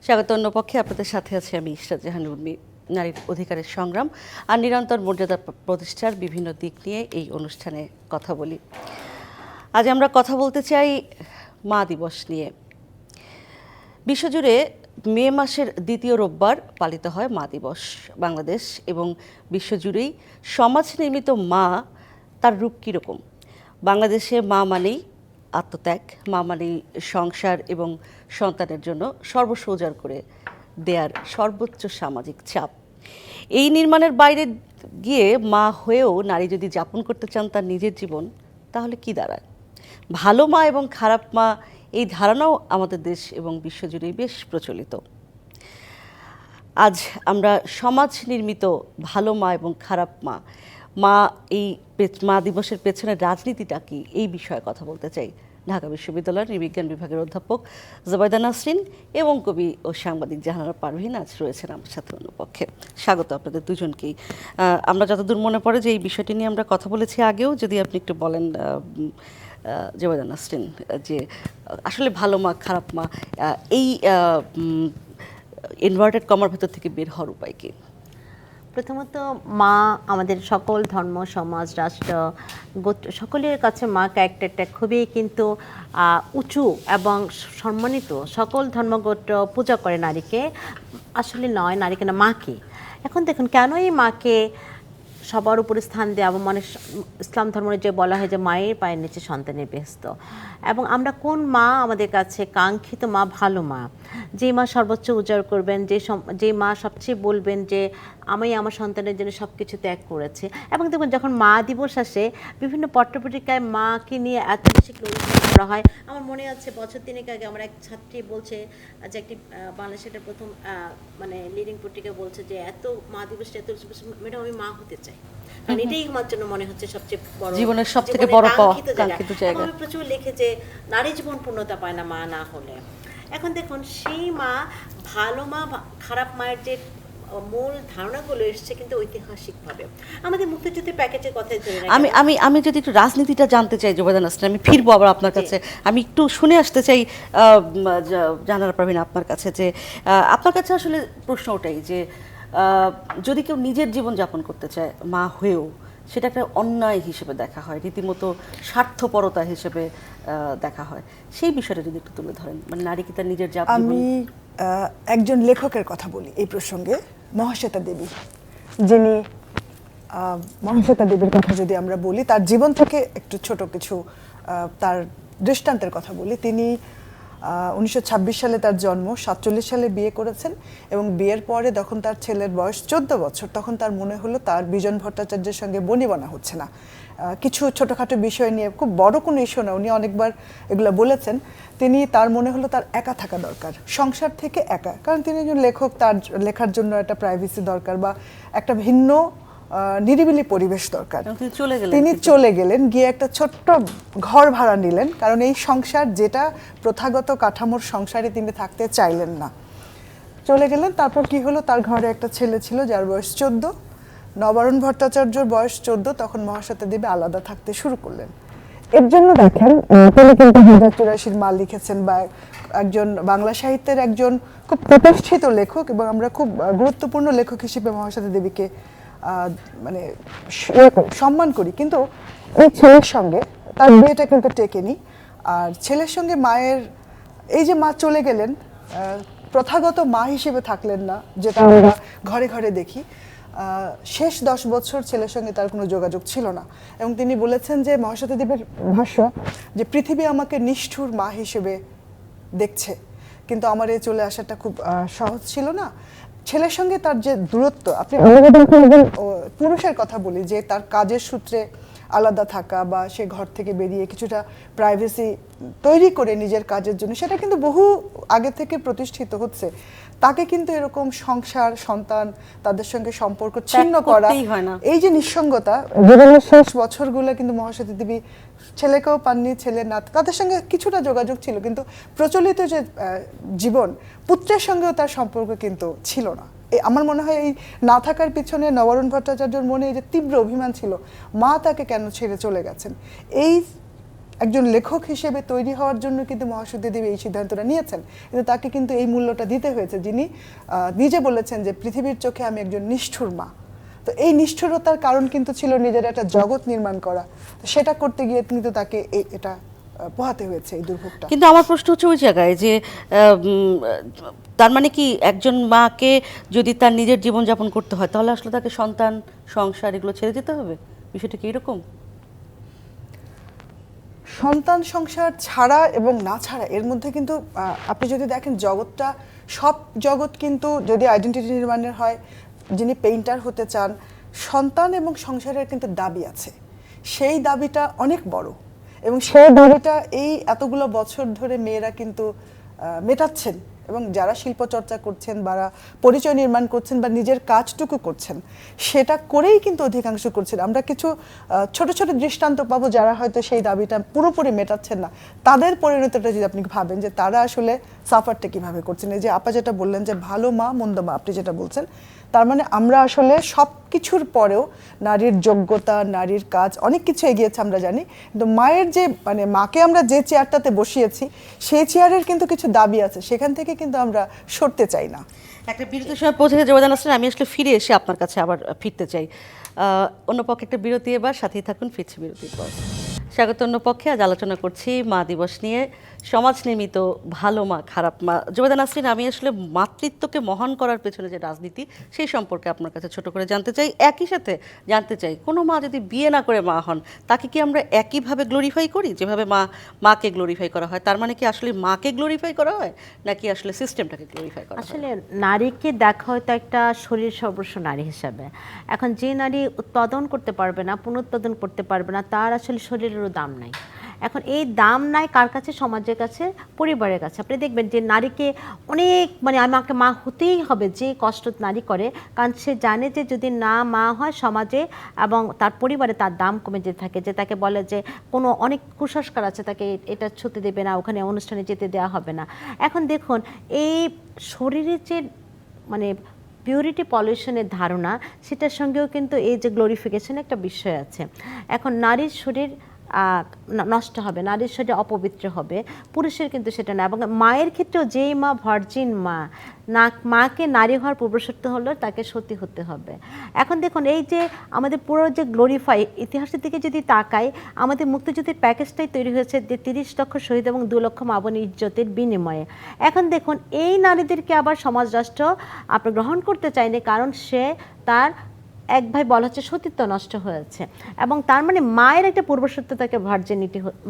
স্বাগত। অন্য পক্ষে আপনাদের সাথে আছি আমি ইশরাত জাহান উর্মি। নারীর অধিকারের সংগ্রাম আর নিরন্তর মর্যাদা প্রতিষ্ঠার বিভিন্ন দিক নিয়ে এই অনুষ্ঠানে কথা বলি। আজ আমরা কথা বলতে চাই মা দিবস নিয়ে। বিশ্বজুড়ে মে মাসের দ্বিতীয় রোববার পালিত হয় মা দিবস। বাংলাদেশ এবং বিশ্বজুড়েই সমাজ নির্মিত মা তার রূপ কীরকম? বাংলাদেশে মা মানেই আত্মত্যাগ, মা মানেই সংসার এবং সন্তানের জন্য সর্বস্ব উজাড় করে দেয়ার সর্বোচ্চ সামাজিক চাপ। এই নির্মাণের বাইরে গিয়ে মা হয়েও নারী যদি যাপন করতে চান তার নিজের জীবন, তাহলে কি দাঁড়ায়? ভালো মা এবং খারাপ মা, এই ধারণাও আমাদের দেশ এবং বিশ্বজুড়েই বেশ প্রচলিত। আজ আমরা সমাজ নির্মিত ভালো মা এবং খারাপ মা, এই মা দিবসের পেছনে রাজনীতিটা কি, এই বিষয়ে কথা বলতে চাই। ঢাকা বিশ্ববিদ্যালয়ের নৃবিজ্ঞান বিভাগের অধ্যাপক জুবাইদা নাসরিন এবং কবি ও সাংবাদিক জাহানারা পারভীন আজ রয়েছেন আমার সাথে অন্য পক্ষে। স্বাগত আপনাদের দুজনকেই। আমরা যতদূর মনে পড়ে যে এই বিষয়টি নিয়ে আমরা কথা বলেছি আগেও, যদি আপনি একটু বলেন জুবাইদা নাসরিন, যে আসলে ভালো মা খারাপ মা এই ইনভার্টেড কমার ভেতর থেকে বের হওয়ার উপায় কি? প্রথমত, মা আমাদের সকল ধর্ম, সমাজ, রাষ্ট্র, গোত্র সকলের কাছে মা ক্যারেক্টারটা খুবই কিন্তু উঁচু এবং সম্মানিত। সকল ধর্মগোত্র পূজা করে নারীকে, আসলে নয় নারীকে না, মাকে। এখন দেখুন কেন এই মাকে সবার উপরে স্থান দেওয়া, মানে ইসলাম ধর্মে যে বলা হয় যে মায়ের পায়ের নিচে সন্তানের বেহেশত, এবং আমরা কোন মা আমাদের কাছে কাঙ্ক্ষিত মা, ভালো মা, যে মা সর্বোচ্চ উজাড় করবেন, যে মা সবচেয়ে বলবেন যে আমি আমার সন্তানের জন্য সব কিছু ত্যাগ করেছে। এবং দেখুন যখন মা দিবস আসে, বিভিন্ন পত্রপত্রিকায় মাকে নিয়ে এত বেশি গ্লোরিফাই করা হয়। আমার মনে আছে বছর তিনেক আগে আমার এক ছাত্রী বলছে যে একটি বাংলাদেশের প্রথম মানে লিডিং পত্রিকা বলছে যে এত মা দিবসটা এত ম্যাডাম আমি মা হতে চাই, কারণ এটাই আমার জন্য মনে হচ্ছে সবচেয়ে বড় জীবনের সবথেকে বড় কাঙ্ক্ষিত জায়গা। আমি প্রচুর লিখেছে নারী জীবন পূর্ণতা পায় না মা না হলে। এখন দেখুন সেই মা, ভালো মা খারাপ মায়ের যে মূল ধারণাগুলো এসছে কিন্তু ঐতিহাসিকভাবে আমাদের মুক্তিযুদ্ধের প্যাকেজের কথাই ধরে রাখি। আমি যদি একটু রাজনীতিটা জানতে চাই জুবাইদা নাসরিন, আমি ফিরবো আবার আপনার কাছে। আমি একটু শুনে আসতে চাই জাহানারা পারভীন আপনার কাছে, যে আপনার কাছে আসলে প্রশ্ন ওটাই যে যদি কেউ নিজের জীবন যাপন করতে চায় মা হয়েও, সেটা একটা অন্যায় হিসেবে দেখা হয়, রীতিমতো স্বার্থপরতা হিসেবে দেখা হয়। সেই বিষয়টা যদি একটু তুলে ধরেন, মানে নারী কি তার নিজের জীবন। আমি একজন লেখকের কথা বলি এই প্রসঙ্গে, মহাশ্বেতা দেবী, যিনি মহাশ্বেতা দেবীর কথা যদি আমরা বলি, তার জীবন থেকে একটু ছোট কিছু তার দৃষ্টান্তের কথা বলি। তিনি 1926 সালে তার জন্ম, 47 সালে বিয়ে করেছেন এবং বিয়ের পরে যখন তার ছেলের বয়স 14 বছর, তখন তার মনে হলো তার বিজন ভট্টাচার্যের সঙ্গে বনিবনা হচ্ছে না। কিছু ছোটোখাটো বিষয় নিয়ে, খুব বড় কোনো ইস্যু না, উনি অনেকবার এগুলো বলেছেন। তার মনে হলো তার একা থাকা দরকার, সংসার থেকে একা, কারণ তিনি একজন লেখক, তার লেখার জন্য একটা প্রাইভেসি দরকার বা একটা ভিন্ন নিরিবিলি পরিবেশ দরকার। তিনি চলে গেলেন, গিয়ে একটা ছোট্ট ঘর ভাড়া নিলেন, কারণ এই সংসার যেটা প্রথাগত কাঠামোর সংসারে তিনি থাকতে চাইলেন না। চলে গেলেন। তারপর কি হলো, তার ঘরে একটা ছেলে ছিল যার বয়স 14, নবারুণ ভট্টাচার্যর বয়স 14। তখন মহাশ্বেতা দেবী আলাদা থাকতে শুরু করলেন। এর জন্য দেখেন তিনি কিন্তু 1084 মাল লিখেছেন, বা একজন বাংলা সাহিত্যের একজন খুব প্রতিষ্ঠিত লেখক, এবং আমরা খুব গুরুত্বপূর্ণ লেখক হিসেবে মহাশ্বেতা দেবীকে মানে সম্মান করি। কিন্তু এই ছেলের সঙ্গে তার বিয়েটা কিন্তু টেকেনি। আর ছেলের সঙ্গে মায়ের, এই যে মা চলে গেলেন, প্রথাগত মা হিসেবে থাকলেন না, যেটা আমরা ঘরে ঘরে দেখি। শেষ 10 বছর ছেলের সঙ্গে তার কোনো যোগাযোগ ছিল না, এবং তিনি বলেছেন যে মহাশ্বেতা দেবীর ভাষ্য যে পৃথিবী আমাকে নিষ্ঠুর মা হিসেবে দেখছে, কিন্তু আমার এই চলে আসাটা খুব সহজ ছিল না। ছেলের সঙ্গে তার যে দূরত্ব, আপনি পুরুষের কথা বলি, যে তার কাজের সূত্রে আলাদা থাকা বা সে ঘর থেকে বেরিয়ে কিছুটা প্রাইভেসি তৈরি করে নিজের কাজের জন্য, সেটা কিন্তু বহু আগে থেকে প্রতিষ্ঠিত হচ্ছে। তাকে কিন্তু এরকম সংসার, সন্তান, তাদের সঙ্গে সম্পর্ক ছিন্ন করা, এই যে নিঃসঙ্গতা, জীবনের শেষ বছরগুলো কিন্তু মহাশ্বেতা দেবী ছেলেকেও পাননি, ছেলের নাত, তাদের সঙ্গে কিছুটা যোগাযোগ ছিল, কিন্তু প্রচলিত যে জীবন, পুত্রের সঙ্গেও তার সম্পর্ক কিন্তু ছিল না। আমার মনে হয় এই না থাকার পিছনে নবারুণ ভট্টাচার্যের মনে এই যে তীব্র অভিমান ছিল, মা তাকে কেন ছেড়ে চলে গেছেন, এই একজন লেখক হিসেবে তৈরি হওয়ার জন্য কিন্তু মহাসতী দেবী এই সিদ্ধান্তটা নিয়েছেন, কিন্তু তাকে কিন্তু এই মূল্যটা দিতে হয়েছে, যিনি নিজে বলেছেন যে পৃথিবীর চোখে আমি একজন নিষ্ঠুর মা। তো এই নিষ্ঠুরতার কারণ কিন্তু ছিল নিজের একটা জগৎ নির্মাণ করা, তো সেটা করতে গিয়ে কিন্তু তাকে এটা পোহাতে হয়েছে এই দুর্ভোগটা। কিন্তু আমার প্রশ্ন হচ্ছে ওই জায়গায় যে তার মানে কি একজন মাকে যদি তার নিজের জীবনযাপন করতে হয় তাহলে আসলে তাকে সন্তান সংসার এগুলো ছেড়ে দিতে হবে? বিষয়টা কি এরকম? সন্তান সংসার ছাড়া এবং না ছাড়া এর মধ্যে কিন্তু আপনি যদি দেখেন জগৎটা, সব জগৎ কিন্তু যদি আইডেন্টিটি নির্মাণের হয়, যিনি পেইন্টার হতে চান, সন্তান এবং সংসারের কিন্তু দাবি আছে, সেই দাবিটা অনেক বড়, এবং সেই দাবিটা এই এতগুলো বছর ধরে মেয়েরা কিন্তু মেটাচ্ছেন, এবং যারা শিল্প চর্চা করছেন বা পরিচয় নির্মাণ করছেন বা নিজের কাজটুকু করছেন, সেটা করেই কিন্তু অধিকাংশ করছেন। আমরা কিছু ছোট ছোট দৃষ্টান্ত পাবো যারা হয়তো সেই দাবিটা পুরোপুরি মেটাচ্ছেন না, তাদের পরিণতিটা যদি আপনি ভাবেন যে তারা আসলে সাফারটা কিভাবে করছেন। এই যে আপা যেটা বললেন যে ভালো মা মন্দ মা, আপনি যেটা বলছেন, তার মানে আমরা আসলে সব কিছুর পরেও নারীর যোগ্যতা, নারীর কাজ অনেক কিছু এগিয়েছে আমরা জানি, কিন্তু মায়ের যে মানে মাকে আমরা যে চেয়ারটাতে বসিয়েছি সেই চেয়ারের কিন্তু কিছু দাবি আছে, সেখান থেকে কিন্তু আমরা সরতে চাই না। একটা বিরতির সময় পৌঁছে গেছে জোবাদান আসলে, আমি আসলে ফিরে এসে আপনার কাছে আবার ফিরতে চাই। অন্য পক্ষে একটা বিরতি, এবার সাথেই থাকুন, ফিরছি বিরতির পর। স্বাগত। অন্য পক্ষে আজ আলোচনা করছি মা দিবস নিয়ে, সমাজ নির্মিত ভালো মা খারাপ মা। জোবাদা নাসরিন, আমি আসলে মাতৃত্বকে মহান করার পেছনে যে রাজনীতি সেই সম্পর্কে আপনার কাছে ছোট করে জানতে চাই। একই সাথে জানতে চাই, কোনো মা যদি বিয়ে না করে মা হন তাকে কি আমরা একইভাবে গ্লোরিফাই করি যেভাবে মাকে গ্লোরিফাই করা হয়? তার মানে কি আসলে মাকে গ্লোরিফাই করা হয় নাকি আসলে সিস্টেমটাকে গ্লোরিফাই করা হয়? আসলে নারীকে দেখা হয়তো একটা শরীর সর্বস্ব নারী হিসাবে। এখন যে নারী উৎপাদন করতে পারবে না, পুনরুৎপাদন করতে পারবে না, তার আসলে শরীরেরও দাম নাই। এখন এই দাম নাই কার কাছে? সমাজের কাছে, পরিবারের কাছে। আপনি দেখবেন যে নারীকে অনেক মানে আমাকে মা হতেই হবে, যে কষ্ট নারী করে, কারণ সে জানে যে যদি না মা হয় সমাজে এবং তার পরিবারে তার দাম কমে যেতে থাকে, যে তাকে বলে যে কোনো অনেক কুসংস্কার আছে, তাকে এটা ছুতে দেবে না, ওখানে অনুষ্ঠানে যেতে দেওয়া হবে না। এখন দেখুন এই শরীরের যে মানে পিউরিটি পলিউশনের ধারণা, সেটার সঙ্গেও কিন্তু এই যে গ্লোরিফিকেশন একটা বিষয় আছে। এখন নারীর শরীর নষ্ট হবে, নারীর শরীর অপবিত্র হবে, পুরুষের কিন্তু সেটা না। এবং মায়ের ক্ষেত্রেও যেই মা ভার্জিন মা, মাকে নারী হওয়ার পূর্বশর্ত হলো তাকে সতী হতে হবে। এখন দেখুন এই যে আমাদের পুরো যে গ্লোরিফাই ইতিহাসের দিকে যদি তাকাই, আমাদের মুক্তিযুদ্ধের প্যাকেজটাই তৈরি হয়েছে যে 30 লক্ষ শহীদ এবং 2 লক্ষ মা বোনের ইজ্জতের বিনিময়ে। এখন দেখুন এই নারীদেরকে আবার সমাজ রাষ্ট্র আপনি গ্রহণ করতে চায়নি, কারণ সে তার এক ভাই বলা হচ্ছে সতীত্ব নষ্ট হয়েছে, এবং তার মানে মায়ের একটা পূর্বশর্ত তাকে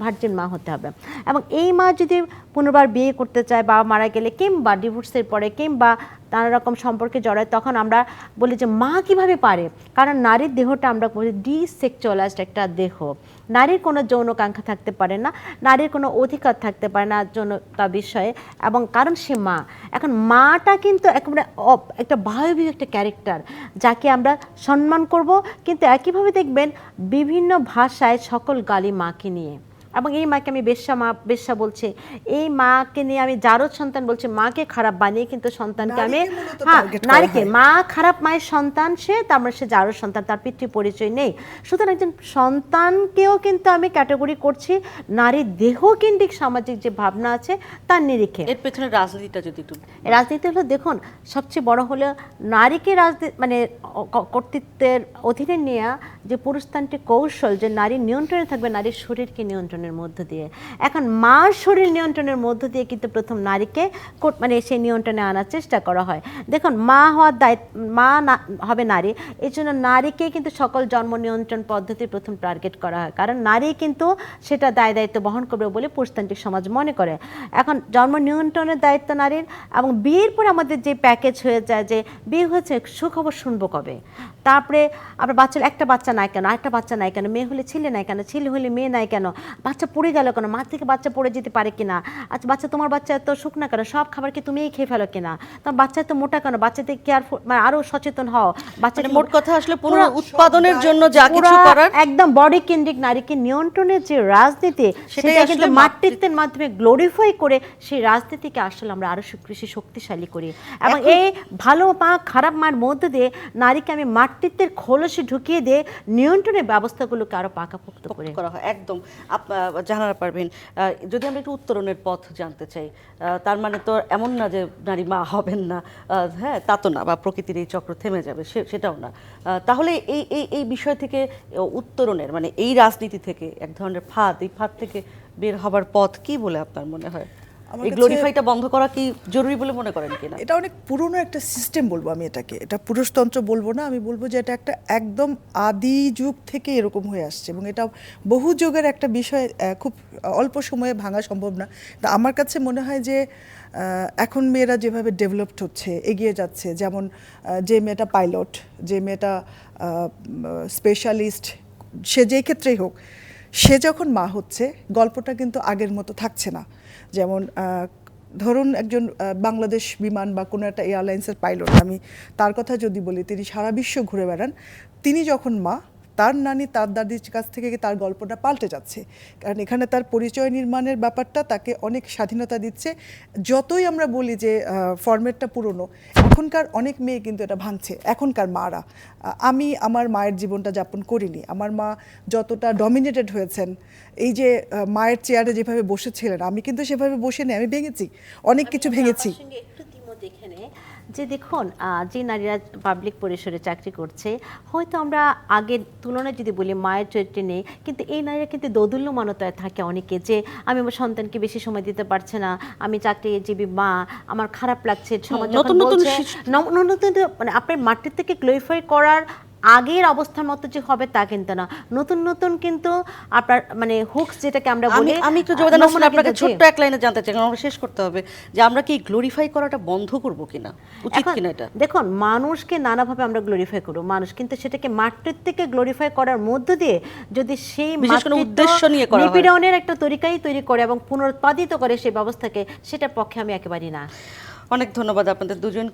ভার্জিন মা হতে হবে। এবং এই মা যদি পুনর্বার বিয়ে করতে চায়, বাবা মারা গেলে কিংবা ডিভোর্সের পরে কিংবা নানা রকম সম্পর্কে জড়ায়, তখন আমরা বলি যে মা কিভাবে পারে, কারণ নারীর দেহটা আমরা বলি ডিসেক্সুয়ালাইজড একটা দেহ। নারীর কোনো যৌনকাঙ্ক্ষা থাকতে পারে না, নারীর কোনো অধিকার থাকতে পারে না যৌনতা বিষয়ে, এবং কারণ সে মা। এখন মাটা কিন্তু একেবারে একটা বায়বীয় একটা ক্যারেক্টার, যাকে আমরা সম্মান করব, কিন্তু একইভাবে দেখবেন বিভিন্ন ভাষায় সকল গালি মাকে নিয়ে। এবং এই মাকে আমি বেশ্যা বলছি, এই মাকে নিয়ে আমি জারদ সন্তান বলছি, মাকে খারাপ বানিয়ে কিন্তু সন্তানকে আমি নারীকে মা খারাপ মায়ের সন্তান সে, তার মানে সে জারদ সন্তান, তার পিতৃ পরিচয় নেই। সুতরাং একজন সন্তানকেও কিন্তু আমি ক্যাটাগরি করছি নারীর দেহকেন্দ্রিক সামাজিক যে ভাবনা আছে তার নিরিখে। এর পেছনে রাজনীতিটা যদি একটু। রাজনীতি হলো দেখুন সবচেয়ে বড় হলো নারীকে রাজনীতি মানে কর্তৃত্বের অধীনে নেওয়া যে পুরুষতান্ত্রিক কৌশল, যে নারীর নিয়ন্ত্রণে থাকবে নারীর শরীরকে নিয়ন্ত্রণের মধ্য দিয়ে। এখন মার শরীর নিয়ন্ত্রণের মধ্য দিয়ে কিন্তু প্রথম নারীকে মানে সেই নিয়ন্ত্রণে আনার চেষ্টা করা হয়। দেখুন মা হওয়ার দায়িত্ব, মা হবে নারী, এই জন্য নারীকে কিন্তু সকল জন্ম নিয়ন্ত্রণ পদ্ধতি প্রথম টার্গেট করা হয়, কারণ নারী কিন্তু সেটা দায়িত্ব বহন করবে বলে পুরুষতান্ত্রিক সমাজ মনে করে। এখন জন্ম নিয়ন্ত্রণের দায়িত্ব নারীর। এবং বিয়ের পর আমাদের যে প্যাকেজ হয়ে যায় যে বিয়ে হয়েছে, সুখবর শুনবো কবে, তারপরে আপনার একটা বাচ্চা নাই কেন, আরেকটা বাচ্চা নাই কেন, মেয়ে হলে ছেলে নাই কেন, ছেলে হলে মেয়ে নাই কেন, বাচ্চা পড়ে গেল কেন, মা থেকে বাচ্চা পড়ে যেতে পারে কিনা, আচ্ছা বাচ্চা তোমার বাচ্চা এত শুকনা কেন, সব খাবার কি তুমিই খেয়ে ফেলো কিনা, তোমার বাচ্চা এত মোটা কেন, বাচ্চাদের কেয়ারফুল মানে আরো সচেতন হও। বাচ্চা মোট কথা আসলে পুরো উৎপাদনের জন্য যা কিছু করার একদম বডি কেন্দ্রিক নারীকে নিয়ন্ত্রণের যে রাজনীতি, সেটা কিন্তু মাতৃত্বের মাধ্যমে গ্লোরিফাই করে সেই রাজনীতিকে আসলে আমরা আরো বেশি শক্তিশালী করি। এবং এই ভালো মা খারাপ মার মধ্যে দিয়ে নারীকে আমি মাতৃত্বের খোলসে ঢুকিয়ে দিয়ে নিয়ন্ত্রণের ব্যবস্থাগুলোকে আরো পাকাপোক্ত করে করা হয় একদম। জানারা পারবেন, যদি আমরা একটু উত্তরণের পথ জানতে চাই, তার মানে তো এমন না যে নারী মা হবেন না, হ্যাঁ তা তো না, বা প্রকৃতির এই চক্র থেমে যাবে সেটাও না। তাহলে এই এই এই বিষয় থেকে উত্তরণের মানে এই রাজনীতি থেকে এক ধরনের ফাঁদ, এই ফাঁদ থেকে বের হবার পথ কি বলে আপনার মনে হয়? আমার এই কাছে- গ্লোরিফাইটা বন্ধ করা কি জরুরি বলে মনে করেন কিনা? এটা অনেক পুরনো একটা সিস্টেম বলবো আমি এটাকে, এটা পুরুষতন্ত্র বলবো না, আমি বলবো যে এটা একটা একদম আদি যুগ থেকে এরকম হয়ে আসছে এবং এটা বহু যুগের একটা বিষয়, খুব অল্প সময়ে ভাঙা সম্ভব না। তা আমার কাছে মনে হয় যে এখন মেয়েরা যেভাবে ডেভেলপড হচ্ছে, এগিয়ে যাচ্ছে, যেমন যে মেয়েটা পাইলট, যে মেয়েটা স্পেশালিস্ট, সে যেই ক্ষেত্রেই হোক, সে যখন মা হচ্ছে গল্পটা কিন্তু আগের মতো থাকছে না। যেমন ধরুন একজন বাংলাদেশ বিমান বা কোনো একটা এয়ারলাইন্সের পাইলট, আমি তার কথা যদি বলি, তিনি সারা বিশ্ব ঘুরে বেড়ান, তিনি যখন মা, তার নানি তার দাদির কাছ থেকে তার গল্পটা পাল্টে যাচ্ছে, কারণ এখানে তার পরিচয় নির্মাণের ব্যাপারটা তাকে অনেক স্বাধীনতা দিচ্ছে। যতই আমরা বলি যে ফরম্যাটটা পুরনো, এখনকার অনেক মেয়ে কিন্তু এটা ভাঙছে, এখনকার মারা। আমি আমার মায়ের জীবনটা যাপন করিনি, আমার মা যতটা ডমিনেটেড হয়েছেন, এই যে মায়ের চেয়ারে যেভাবে বসেছিলেন, আমি কিন্তু সেভাবে বসে নেই, আমি ভেঙেছি, অনেক কিছু ভেঙেছি। একটু দ্বিমত এখানে যে দেখুন, যে নারীরা পাবলিক পরিসরে চাকরি করছে, হয়তো আমরা আগের তুলনায় যদি বলি মায়ের চরিত্রে নেই, কিন্তু এই নারীরা কিন্তু দোদুল্যমানতায় থাকে অনেকে, যে আমি আমার সন্তানকে বেশি সময় দিতে পারছি না, আমি চাকরিজীবী মা, আমার খারাপ লাগছে, সমাজ যখন নতুন নতুন বলছে, নতুন মানে আপনার মাটির থেকে গ্লোরিফাই করার আগের অবস্থার মতো যে হবে তা কিন্তু না, নতুন নতুন কিন্তু আপনার মানে হুকস যেটাকে আমরা বলি। আমি একটু জবাব দেওয়ার নমুনা আপনাকে কিন্তু ছোট্ট এক লাইনে জানতে চাই, কারণ আমরা শেষ করতে হবে, যে আমরা কি গ্লোরিফাই করাটা বন্ধ করব কিনা, উচিত এখন কিনা এটা? দেখুন, মানুষকে নানাভাবে আমরা গ্লোরিফাই করব, মানুষ কিন্তু সেটাকে মাতৃত্ব থেকে গ্লোরিফাই করার মধ্য দিয়ে যদি সেই বিশেষ কোনো উদ্দেশ্য নিয়ে করা হয়। নিপীড়নের একটা তরিকাই তৈরি করে এবং পুনরুৎপাদিত করে সেই ব্যবস্থাকে, সেটার পক্ষে আমি একেবারেই না। অনেক ধন্যবাদ আপনাদের দুজনকে।